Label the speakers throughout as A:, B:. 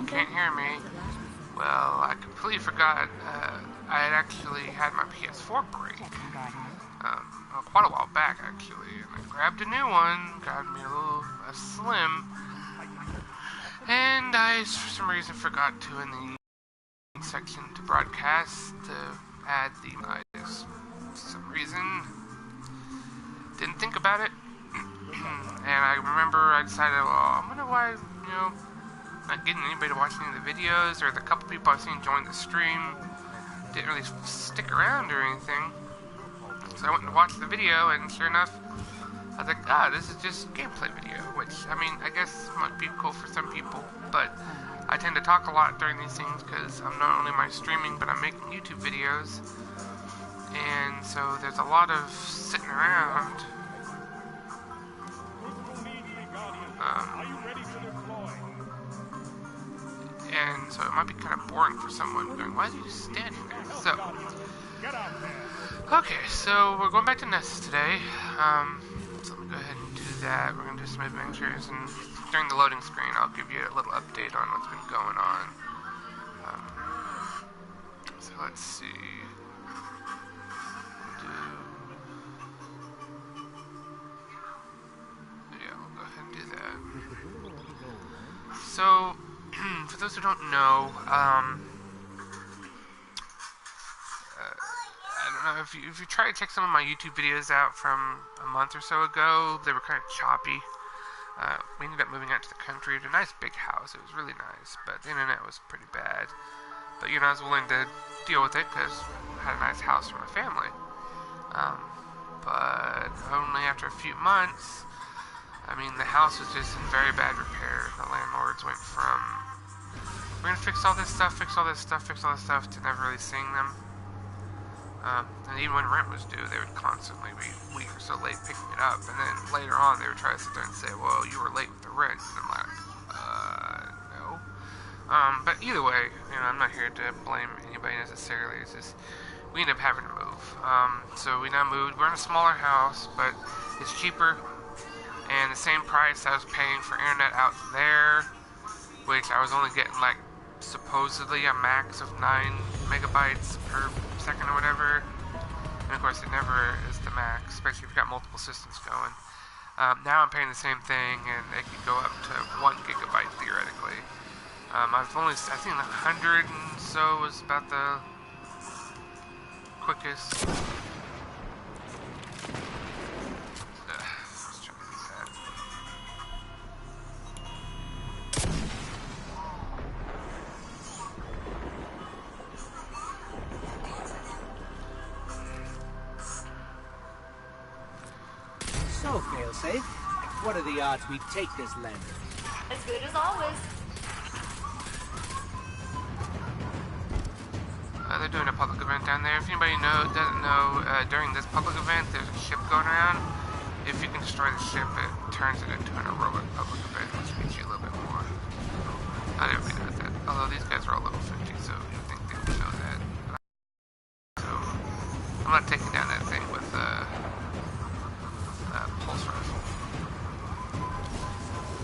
A: you can't hear me. Well, I completely forgot I had actually had my PS4 break. Quite a while back, actually. And I grabbed a new one, got me a Slim, and I, for some reason, forgot to, in the section to broadcast, to add the mics. For some reason, didn't think about it. And I remember I decided, well, I wonder why, not getting anybody to watch any of the videos, or the couple people I've seen join the stream didn't really stick around or anything. So I went and watched the video, and sure enough, I was like, this is just gameplay video, which, I mean, I guess might be cool for some people, but I tend to talk a lot during these things because I'm not only streaming, but I'm making YouTube videos, and so there's a lot of sitting around. And so it might be kind of boring for someone going, why are you standing there? So, okay, so we're going back to Ness today. So let me go ahead and do that. We're going to do some adventures, and during the loading screen, I'll give you a little update on what's been going on. So let's see. Yeah, we'll go ahead and do that. So, for those who don't know, I don't know if you try to check some of my YouTube videos out from a month or so ago, they were kind of choppy. We ended up moving out to the country to a nice big house. It was really nice, but the internet was pretty bad. But I was willing to deal with it because I had a nice house for my family. But only after a few months, I mean, the house was just in very bad repair. The landlords went from, we're going to fix all this stuff, fix all this stuff, fix all this stuff, to never really seeing them. And even when rent was due, they would constantly be a week or so late picking it up. And then later on, they would try to sit there and say, well, you were late with the rent. And I'm like, no. But either way, I'm not here to blame anybody necessarily. It's just, we ended up having to move. So we now moved. We're in a smaller house, but it's cheaper. And the same price I was paying for internet out there, which I was only getting supposedly a max of 9 megabytes per second or whatever. And of course it never is the max, especially if you've got multiple systems going. Now I'm paying the same thing, and it could go up to 1 gigabyte theoretically. I think 100 and so was about the quickest.
B: So, failsafe, what are the odds we take this lander?
C: As good as always.
A: They're doing a public event down there. If anybody doesn't know, during this public event, there's a ship going around. If you can destroy the ship, it turns it into an heroic public event, which gives you a little bit more. Not everybody knows that. Although these guys are all level 50, so you'd think they would know that. So, I'm not taking down that thing with pulse rifle.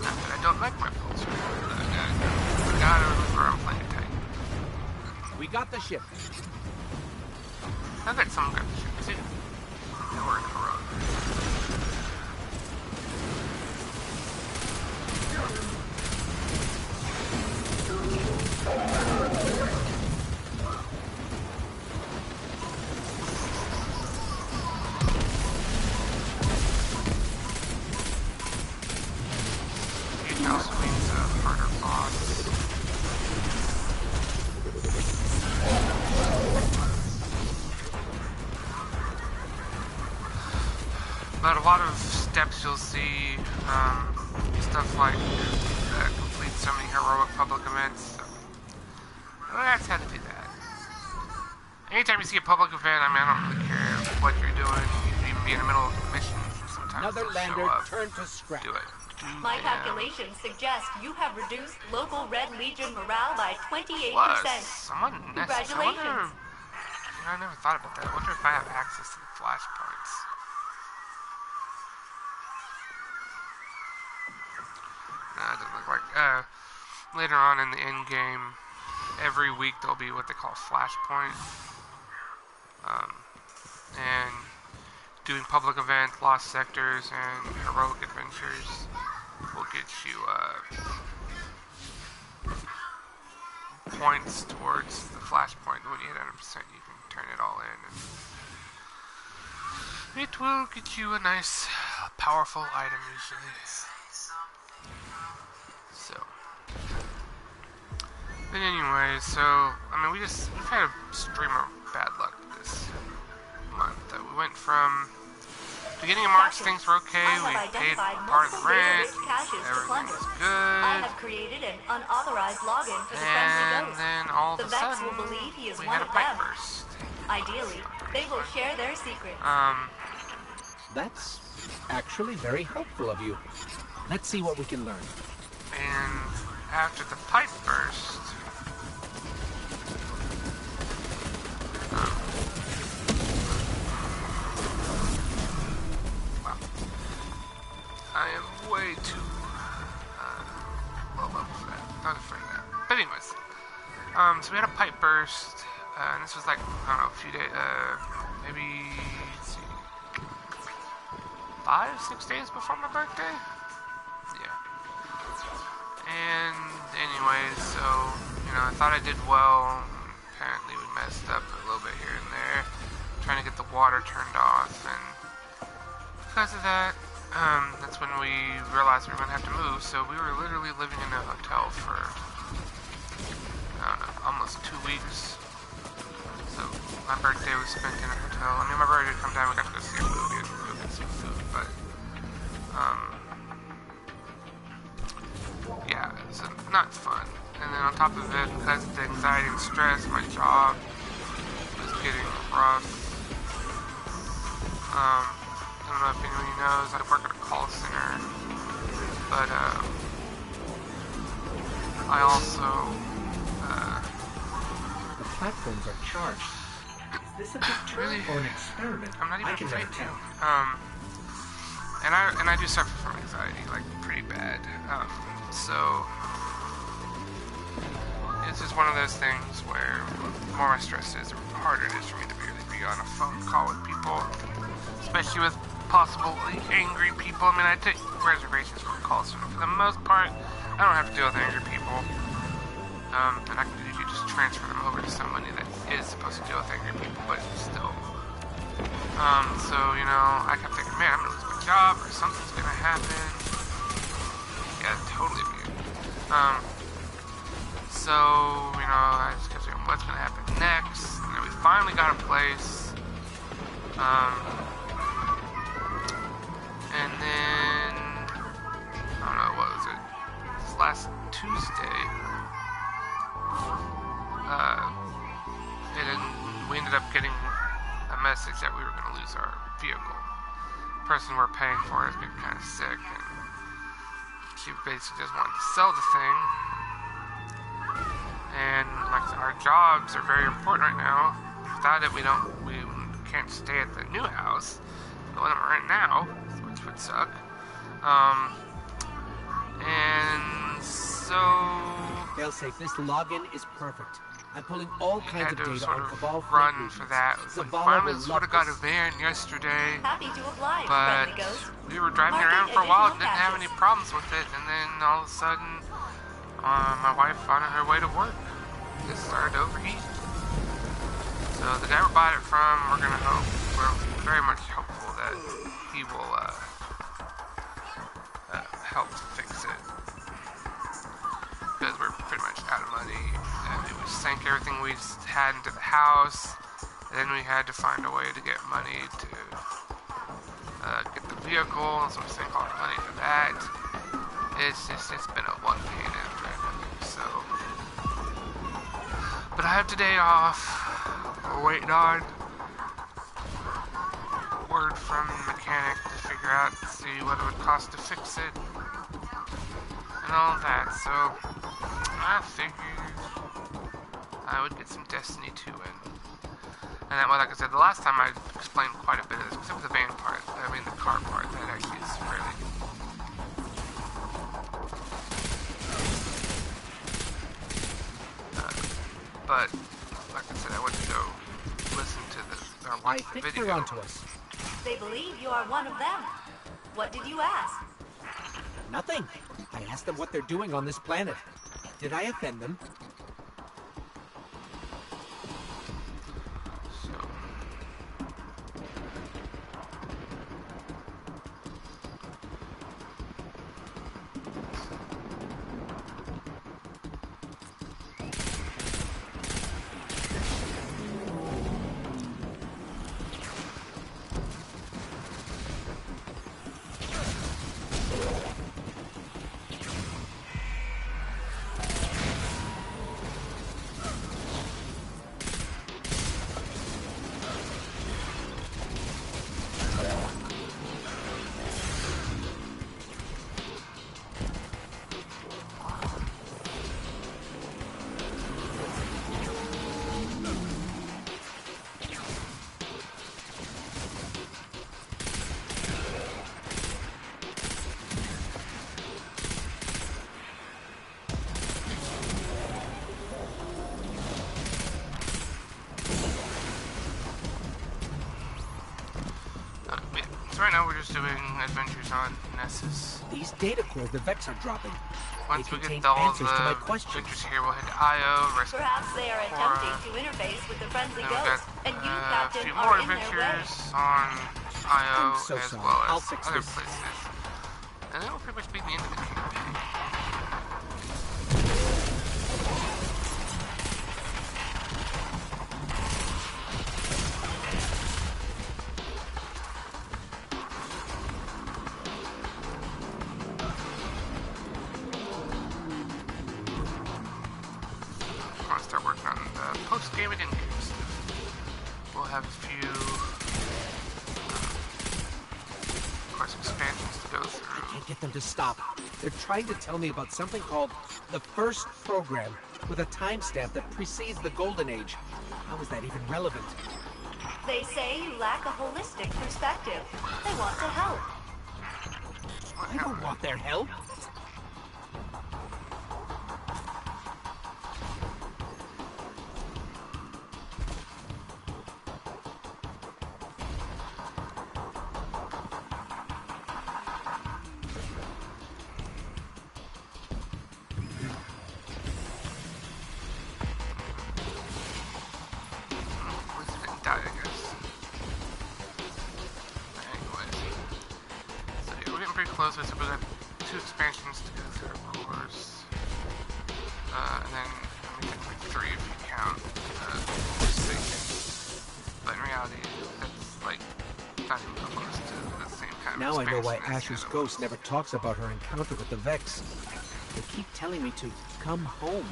A: Not that I don't like my pulse rifle. I gotta remember I'm playing it tight.
B: We got the ship.
A: I bet someone got the ship too. They were in a row. It also means a harder boss. But a lot of steps you'll see, stuff like complete so many heroic public events. So that's how to do that. Anytime you see a public event, I don't really care what you're doing. You can even be in the middle of the mission. Sometimes
B: Another lander
A: show up.
B: turned to scrap.
A: Do it.
C: My calculations suggest you have reduced local Red Legion morale by 28%. Congratulations.
A: I never thought about that. I wonder if I have access to the flashpoints. No, it doesn't look like. later on in the end game, every week there'll be what they call Flashpoint. And doing public events, lost sectors, and heroic adventures will get you points towards the Flashpoint. When you hit 100%, you can turn it all in, and it will get you a nice, powerful item usually. So, but anyway, so I mean, we've had a stream of bad luck this month. We went from beginning of March, things were okay. We paid part of the rent. Everything was good.
C: I have created an unauthorized login for the Friendly Ghost.
A: And then all of
C: The
A: a
C: Vex
A: sudden,
C: will believe he is
A: we
C: one
A: had a
C: of
A: pipe
C: them.
A: burst.
C: Ideally, they will share their secrets.
B: That's actually very helpful of you. Let's see what we can learn.
A: And after the pipe burst, wow, I am way too low level for that. I was afraid of that. But anyways, so we had a pipe burst, and this was like, I don't know, a few days, maybe, let's see, 5-6 days before my birthday? Yeah. And anyways, so, you know, I thought I did well. Apparently we messed up a little bit here and there, trying to get the water turned off, and because of that, that's when we realized we were going to have to move. So we were literally living in a hotel for, I don't know, almost 2 weeks. So my birthday was spent in a hotel. I mean, my birthday come down, we got to go see a movie and go get some food, but yeah, it's not fun. And then on top of it, because of the anxiety and stress, my job was getting rough. I don't know if anybody knows, I work at a call center, but I also
B: The platforms are charged. Is this a big turn
A: really,
B: or an experiment?
A: I'm not even
B: I can never
A: faking.
B: tell.
A: And I do suffer from anxiety, like pretty bad. So it's just one of those things where the more my stress is, the harder it is for me to really be on a phone call with people, especially with possibly angry people. I mean, I take reservations from calls, so for the most part, I don't have to deal with angry people. And I can usually just transfer them over to somebody that is supposed to deal with angry people, but still. So, you know, I kept thinking, man, I'm gonna lose my job, or something's gonna happen. Yeah, totally weird. So, you know, I just kept thinking, what's gonna happen next? And then we finally got a place. And then, I don't know, what was it? This last Tuesday, and then we ended up getting a message that we were going to lose our vehicle. The person we're paying for is getting kind of sick, and she basically just wanted to sell the thing. And like I said, our jobs are very important right now. Without it, we can't stay at the new house, the one that we're in now, which would suck. And so
B: Failsafe, this login is perfect. I'm pulling all
A: we
B: kinds
A: had
B: of
A: to
B: data
A: sort
B: on
A: of
B: Cabal
A: run
B: fleet
A: for
B: movements.
A: that. We
B: Zavala
A: finally
B: will
A: sort of
B: love
A: got a
B: this.
A: van yesterday,
C: Happy to oblige,
A: but
C: Friendly Ghost.
A: we were driving
C: Marking
A: around for a while and
C: additional
A: didn't have any
C: patches.
A: problems with it, and then all of a sudden, my wife on her way to work just started to overheat. So the guy we bought it from, we're very much hopeful that he will help fix it, because we're pretty much out of money, and we sank everything we had into the house, and then we had to find a way to get money to get the vehicle, so we sank all the money into that. It's been a one pain after another, so. But I have today off. We're waiting on word from the mechanic to figure out, see what it would cost to fix it, and all of that. So I figured I would get some Destiny 2 in. And that, well, like I said, the last time I explained quite a bit of this, except for the van part, I mean the car part, that actually is fairly But like I said, I went to go listen to the or
B: I
A: watch the
B: think
A: video.
B: they're onto us.
C: They believe you are one of them. What did you ask?
B: Nothing. I asked them what they're doing on this planet. Did I offend them?
A: So right now we're just doing adventures on Nessus.
B: These data cores the Vex are dropping.
A: Once
B: They
A: we
B: contain
A: get all
B: answers to my
A: the
B: questions.
A: adventures here, we'll head to Io, rescue
C: Perhaps they are attempting to interface with the friendly
A: and we've got
C: ghost, and you,
A: a
C: Captain,
A: few
C: are
A: more
C: in their way.
A: adventures on Io
B: I'm so
A: as
B: sorry.
A: well
B: I'll
A: as
B: fix
A: other
B: this.
A: places. And that will pretty much be the end of the campaign. I want to start working on the post-game and in-game stuff. We'll have a few, of course, expansions to go
B: I
A: through.
B: can't get them to stop. They're trying to tell me about something called the first program with a timestamp that precedes the Golden Age. How is that even relevant?
C: They say you lack a holistic perspective. They want to help.
B: I don't want their help.
A: Wizard didn't die, I guess. Anyways. So yeah, we're getting pretty close. So we've got 2 expansions to go through, of course. And then we get like 3 if you count Forsaken. But in reality, that's like not even close to the same kind of
B: Now I know why
A: expansion as the
B: Asher's
A: other
B: ghost
A: ones.
B: never talks about her encounter with the Vex. They keep telling me to come home.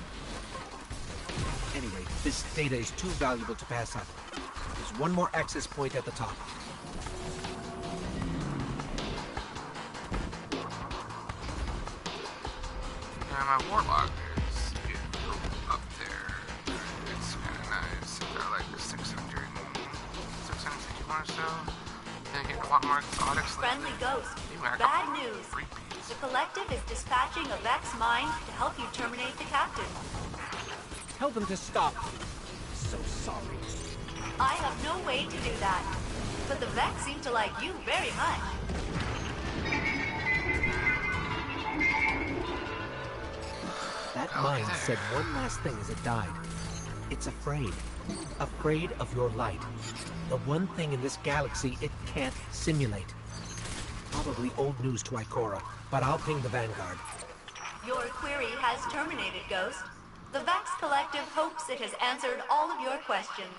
B: Anyway, this data is too valuable to pass up. There's one more access point at the top.
A: Yeah, my warlock is getting up there. It's kind of nice. I've got like 661 or so. Then getting a lot more exotics
C: Friendly
A: lately.
C: ghost.
A: Even I got
C: Bad news.
A: repeats.
C: The collective is dispatching a Vex mine to help you terminate the captain.
B: Tell them to stop. So sorry.
C: I have no way to do that. But the Vex seem to like you very much.
B: That
A: Okay,
B: mind
A: there.
B: said one last thing as it died. It's afraid. Afraid of your light. The one thing in this galaxy it can't simulate. Probably old news to Ikora, but I'll ping the Vanguard.
C: Your query has terminated, Ghost. The Vex Collective hopes it has answered all of your questions.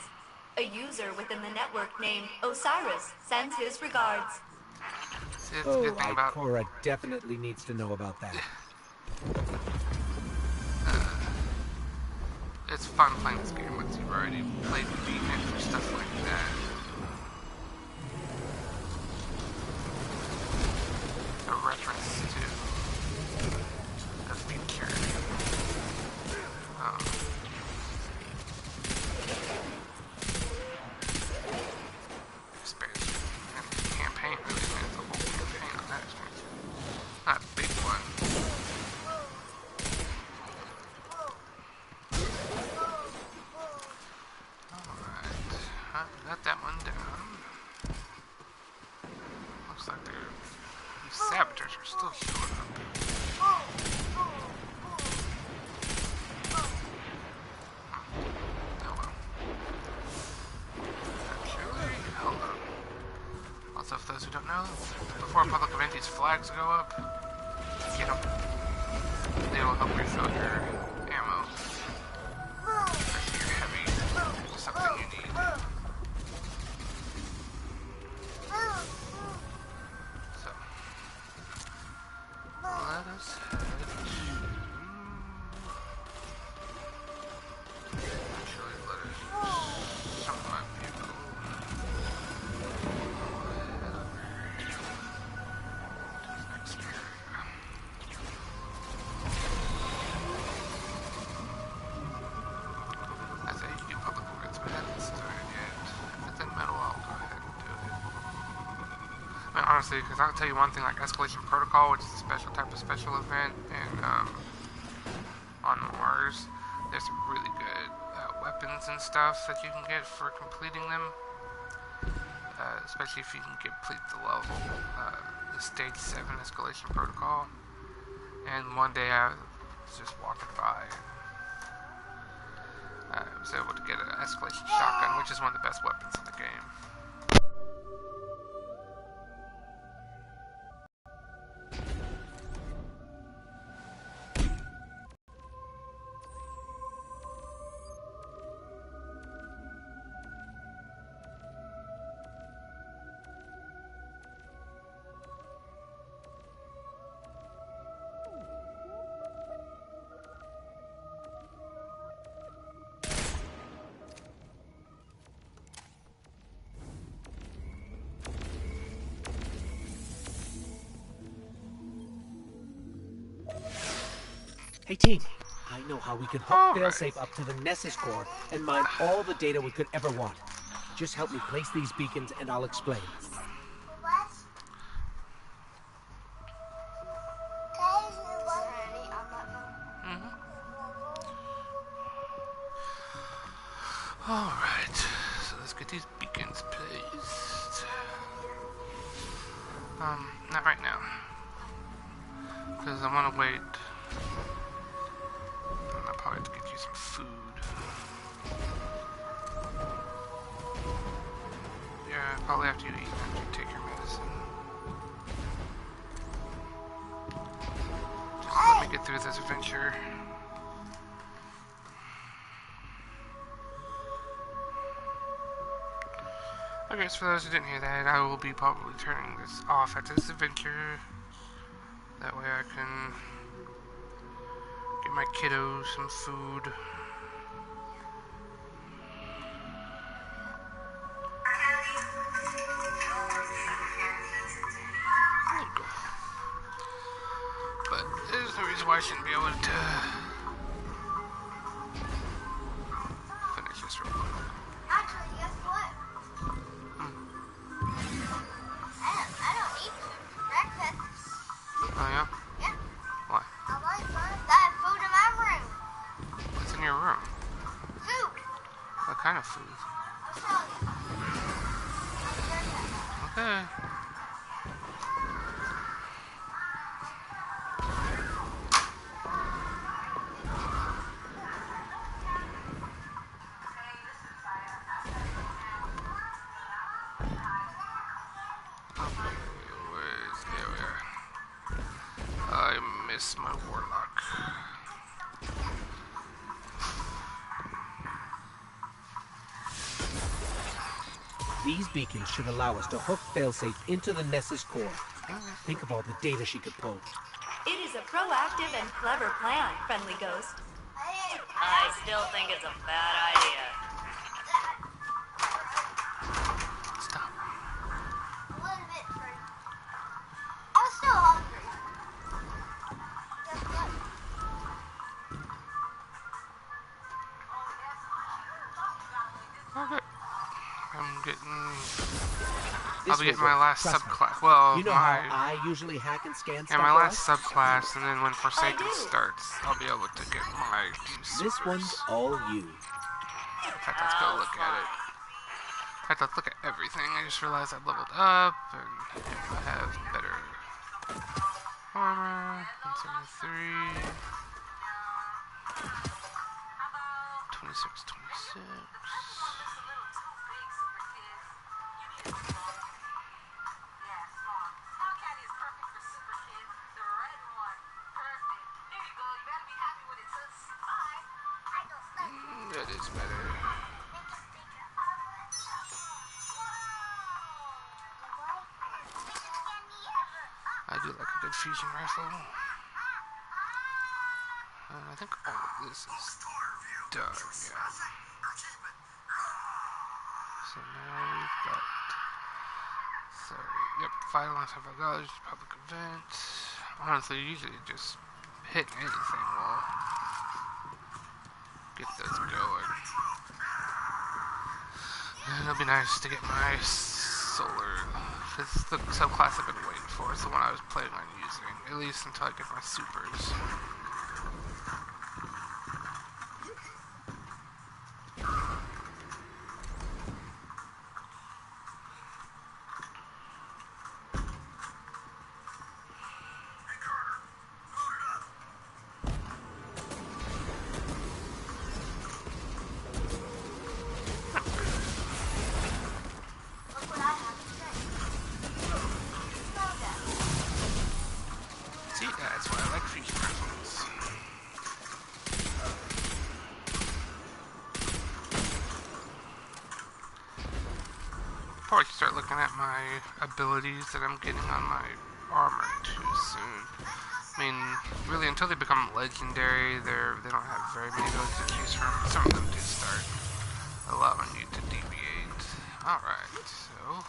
C: A user within the network named Osiris sends his regards.
A: See, that's a
B: Oh,
A: good thing about
B: Ikora definitely needs to know about that.
A: it's fun playing this game once you've already played and beaten it for stuff like that. A reference to the future. Expansion and campaign, really, man. It's a whole campaign on that expansion. Not a big one. villagers are still showing up. Oh well. Actually, hold on. Also, for those who don't know, before a public event, these flags go up. Get them. They will help refill your ammo. Especially your heavy. It's something you need. So, let us head to... Actually, let us jump my vehicle. Head over to the next area. I say you do public events, but haven't started yet. If it's in metal, I'll go ahead and do it. I mean, honestly, because I'll tell you one thing, like Escalation Protocol, which is a special type of special event, and on Mars, there's some really good weapons and stuff that you can get for completing them. Especially if you can complete the level, the Stage 7 Escalation Protocol. And one day I was just walking by, and I was able to get an Escalation Shotgun, which is one of the best weapons in the game.
B: Hey team, I know how we can hook Failsafe up to the Nessus core and mine all the data we could ever want. Just help me place these beacons and I'll explain.
A: Alright, so let's get these beacons placed. Not right now. Because I want to wait. I'll probably have to get you some food. Yeah, probably after you eat, after you take your medicine. Just let me get through this adventure. Okay, so for those who didn't hear that, I will be probably turning this off after this adventure. That way I can get my kiddos some food. There you go. But there's no reason why I shouldn't be able to finish this real quick.
D: Actually, guess what? I don't eat breakfast.
A: Oh yeah?
D: Yeah.
A: Why?
D: I like fun. Got food in my room.
A: What's in your room?
D: Food.
A: What kind of food?
D: I'll tell you.
A: Okay. There we are. I miss my warlock.
B: These beacons should allow us to hook Failsafe into the Nessus core. Think of all the data she could pull.
C: It is a proactive and clever plan, Friendly Ghost.
E: I still think it's a bad idea.
A: Stop.
D: A little bit free. I'm still hungry. Guess what?
A: Okay. I'm getting...
B: This
A: I'll be getting
B: will
A: my
B: work,
A: last
B: trust me.
A: subclass. Well,
B: You know
A: my...
B: how I usually hack and scan stuff?
A: Yeah, my
B: well?
A: last subclass, and then when Forsaken
C: do.
A: starts, I'll be able to get my juice.
B: This one's all you.
A: In fact, let's go look at it. In fact, let's look at everything. I just realized I leveled up, and I have better armor. 173. 26, 26. That is better. I do like a good fusion rifle. I think all of this is done, yeah. So now we've got, yep, $5.75, public event. Honestly, usually just hit anything will get those going. And it'll be nice to get my solar. This is the subclass I've been waiting for. It's the one I was planning on using, at least until I get my supers. Probably start looking at my abilities that I'm getting on my armor too soon. I mean, really, until they become legendary, they don't have very many abilities to choose from. Some of them do start allowing you to deviate. Alright, so...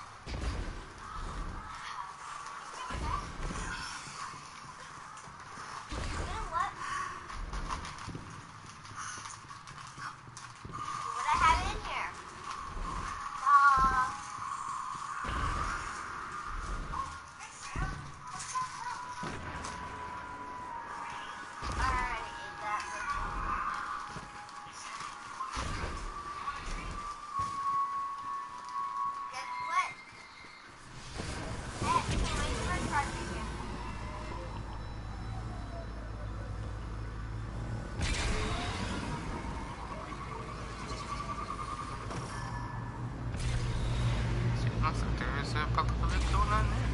A: Looks like there is a public event going on there.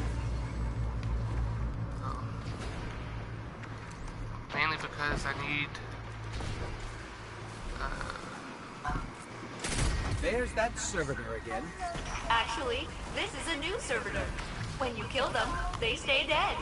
A: So, mainly because I need...
B: There's that servitor again.
C: Actually, this is a new servitor. When you kill them, they stay dead.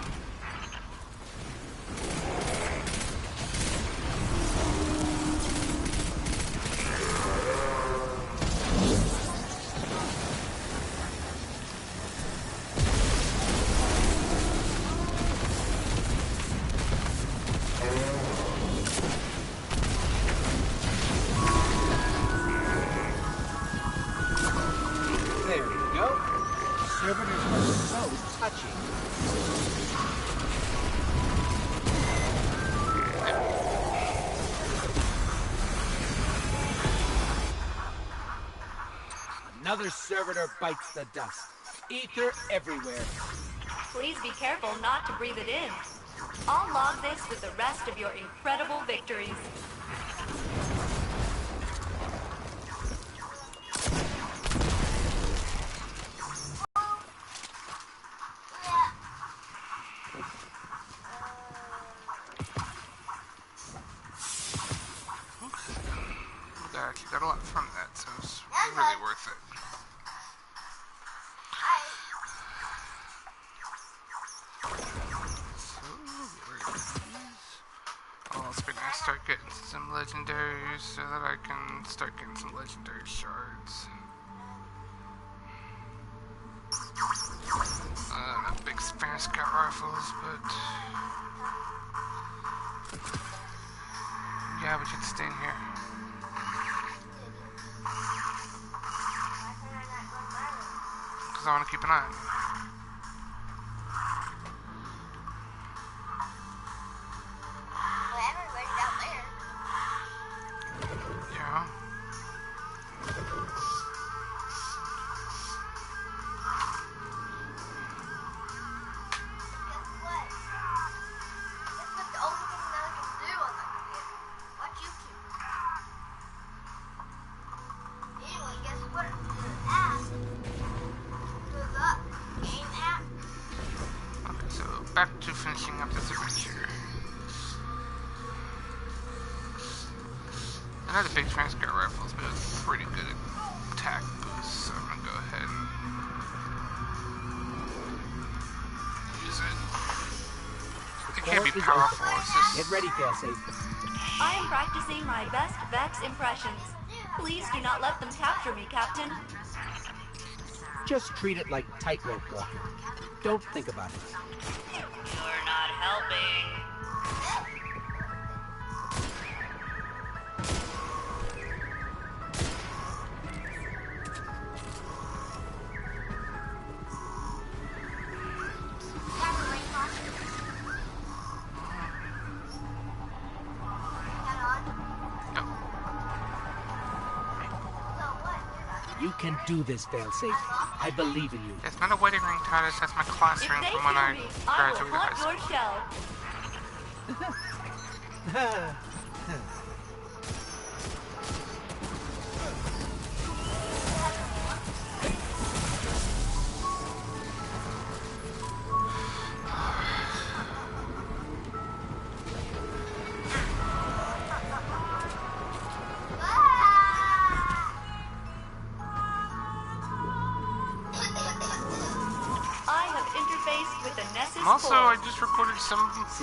B: Servitors are so touchy. Another servitor bites the dust. Ether everywhere.
C: Please be careful not to breathe it in. I'll log this with the rest of your incredible victories.
A: Got a lot from that, so it's really worth it. So, I'll spend I start getting some legendaries so that I can start getting some legendary shards. Not big fan of scout rifles, but yeah, we should stay in here. I want to keep an eye on you.
D: Well, everybody's out there.
A: Yeah.
D: Guess what?
A: back to finishing up this adventure. I know the big transcript rifles, but it's pretty good at attack boost, so I'm gonna go ahead and use it. It can't be powerful, it's just...
B: Get ready, failsafe.
C: I am practicing my best Vex impressions. Please do not let them capture me, Captain.
B: Just treat it like tightrope walking. Don't think about it.
E: You're not helping.
B: You can do this, failsafe. I believe in you.
A: It's not a wedding ring, Titus. That's my class
C: If
A: ring
C: they
A: from when
C: kill
A: I
C: me,
A: graduated
C: I
A: high
C: will
A: school.
C: haunt your shell.
A: Also, I just recorded some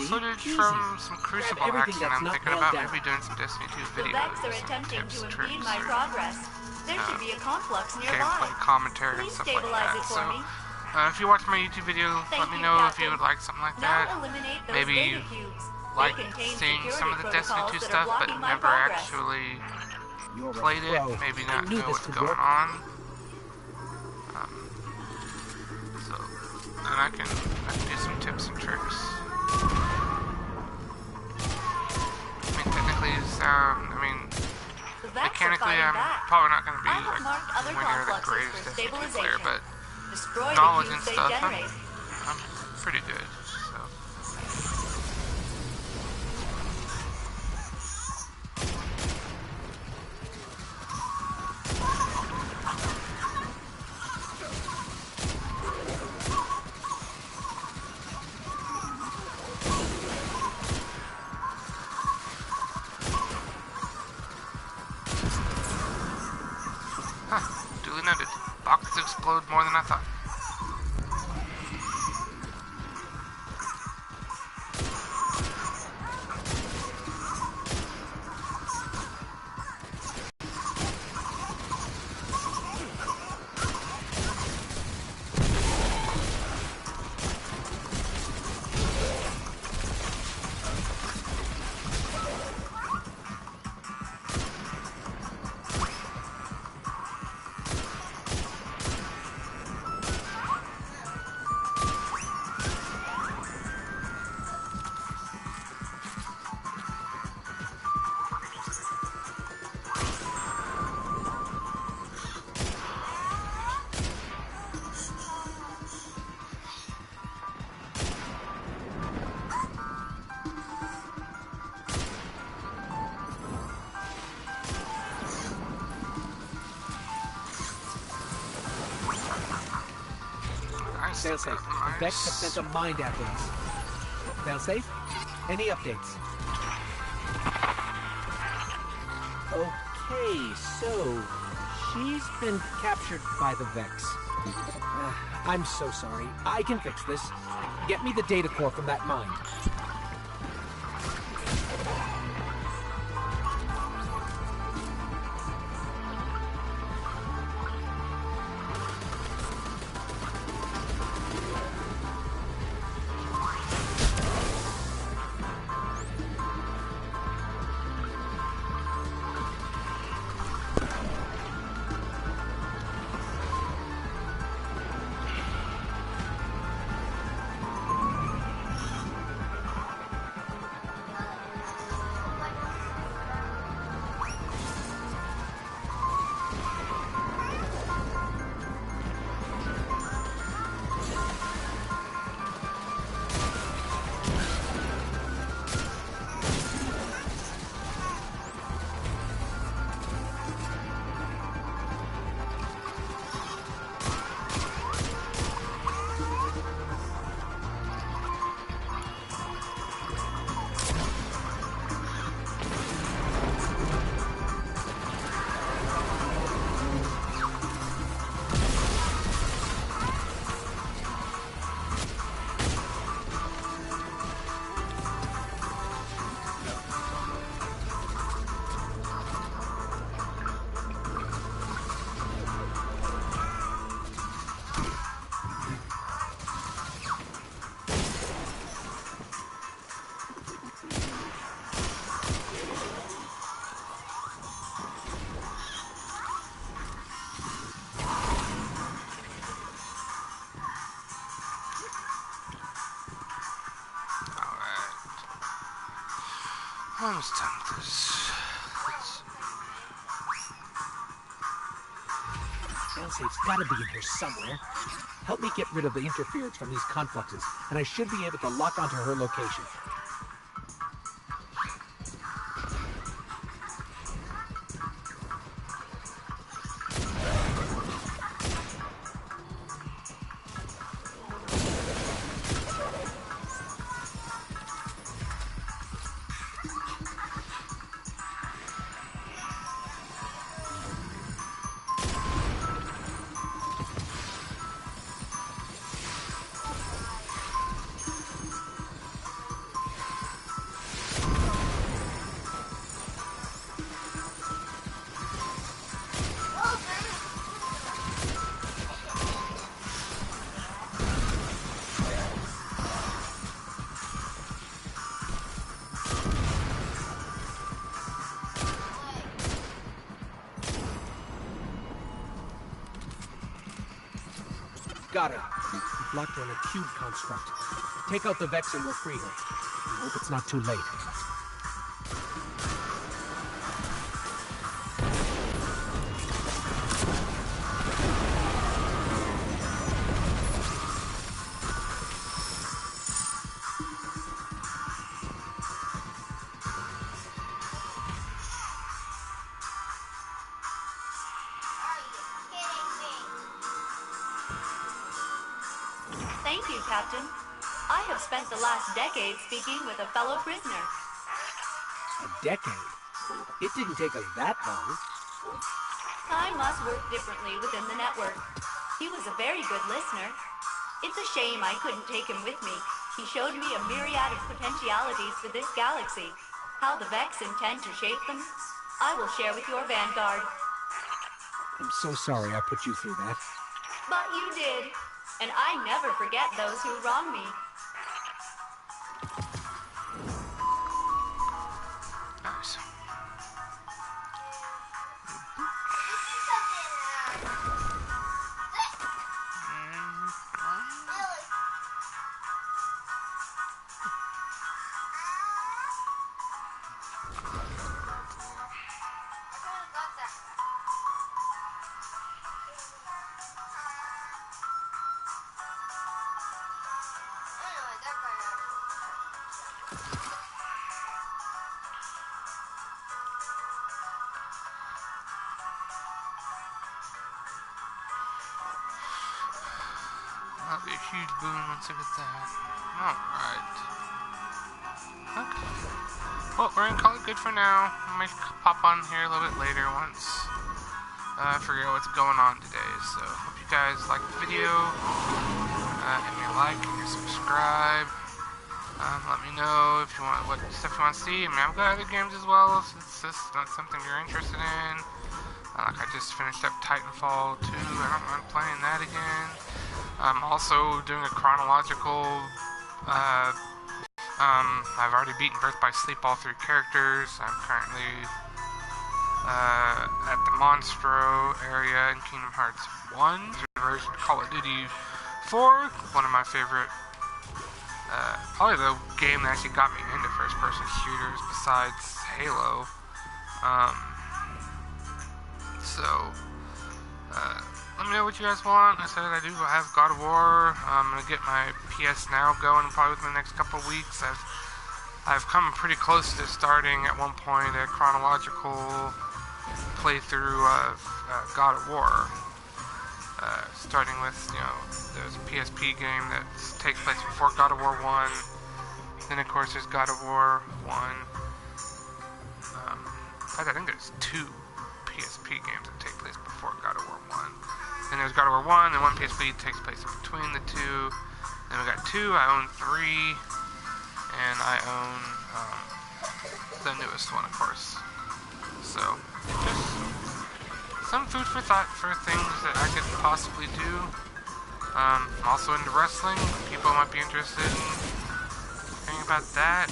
A: footage
B: Easy.
A: from some Crucible
B: Grab
A: hacks,
B: everything
A: and I'm
B: that's
A: thinking
B: not
A: about
B: nailed
A: maybe doing some Destiny 2
C: The
A: videos.
C: Vex are
A: some
C: attempting
A: tips,
C: to
A: tricks,
C: impede my
A: or
C: progress. There should be a conflux nearby.
A: gameplay commentary and
C: Please
A: stuff like
C: stabilize
A: that.
C: it for
A: So,
C: me.
A: if you watch my YouTube video,
C: Thank
A: let me
C: you,
A: know if
C: Captain.
A: you would like something like
C: Now
A: that.
C: eliminate those
A: Maybe
C: data
A: you
C: cubes.
A: like
C: They contain
A: seeing some of the
C: security
A: Destiny 2
C: protocols that are
A: stuff, but
C: blocking my
A: never
C: progress.
A: actually
B: You're a
A: played it.
B: pro.
A: Maybe
B: I
A: not
B: knew
A: know
B: this
A: what's
B: could
A: going
B: work.
A: on. So, and I can do some tips and tricks. I mean, technically,
C: The Vex are
A: mechanically,
C: fighting
A: I'm
C: back.
A: probably not going to be
C: I have
A: like
C: marked other
A: anywhere near the
C: complexes
A: greatest
C: for
A: Destiny 2 player,
C: stabilization.
A: but
C: Destroy
A: knowledge
C: the
A: and
C: cubes they
A: stuff,
C: generate.
A: I'm pretty good. So. Duly noted. Boxes explode more than I thought.
B: Failsafe, the Vex have sent a mind after us. Failsafe, any updates? Okay, so she's been captured by the Vex. I'm so sorry. I can fix this. Get me the data core from that mine.
A: It's time for this.
B: Failsafe's gotta be in here somewhere. Help me get rid of the interference from these confluxes, and I should be able to lock onto her location. Got her. We've locked her in a cube construct. Take out the Vex and we'll free her. I hope it's not too late.
C: Thank you, Captain. I have spent the last decade speaking with a fellow prisoner.
B: A decade? It didn't take us that long.
C: Time must work differently within the network. He was a very good listener. It's a shame I couldn't take him with me. He showed me a myriad of potentialities for this galaxy. How the Vex intend to shape them, I will share with your vanguard.
B: I'm so sorry I put you through that.
C: But you did. And I never forget those who wrong me.
A: Nice. That'll be a huge boon once I get that. Alright. Okay. Well, we're gonna call it good for now. I might pop on here a little bit later once I figure out what's going on today. So, hope you guys like the video. Give me a like and your subscribe. Let me know if you want what stuff you want to see. I mean, I've got other games as well, if it's just not something you're interested in. Like I just finished up Titanfall 2. I don't mind playing that again. I'm also doing a chronological, I've already beaten Birth by Sleep all 3 characters. I'm currently, at the Monstro area in Kingdom Hearts 1, version of Call of Duty 4, one of my favorite, probably the game that actually got me into first-person shooters besides Halo. Let me know what you guys want. I said I do have God of War. I'm gonna get my PS Now going probably within the next couple of weeks. I've come pretty close to starting at one point a chronological playthrough of God of War. Starting with, there's a PSP game that takes place before God of War 1. Then of course there's God of War 1. In fact, I think there's 2 PSP games that take place before God of War 1. Then there's God of War 1, and one PSP takes place in between the 2. Then we got 2, I own 3, and I own the newest one, of course. So, just some food for thought for things that I could possibly do. I'm also into wrestling. People might be interested in hearing about that.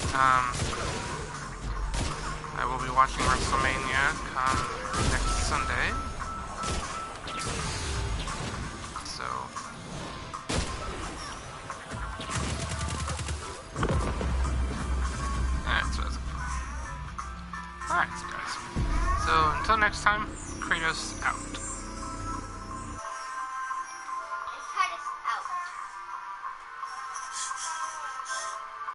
A: I will be watching WrestleMania come next Sunday. So, that's what I was looking for. Alright, guys. So until next time, Kratos out.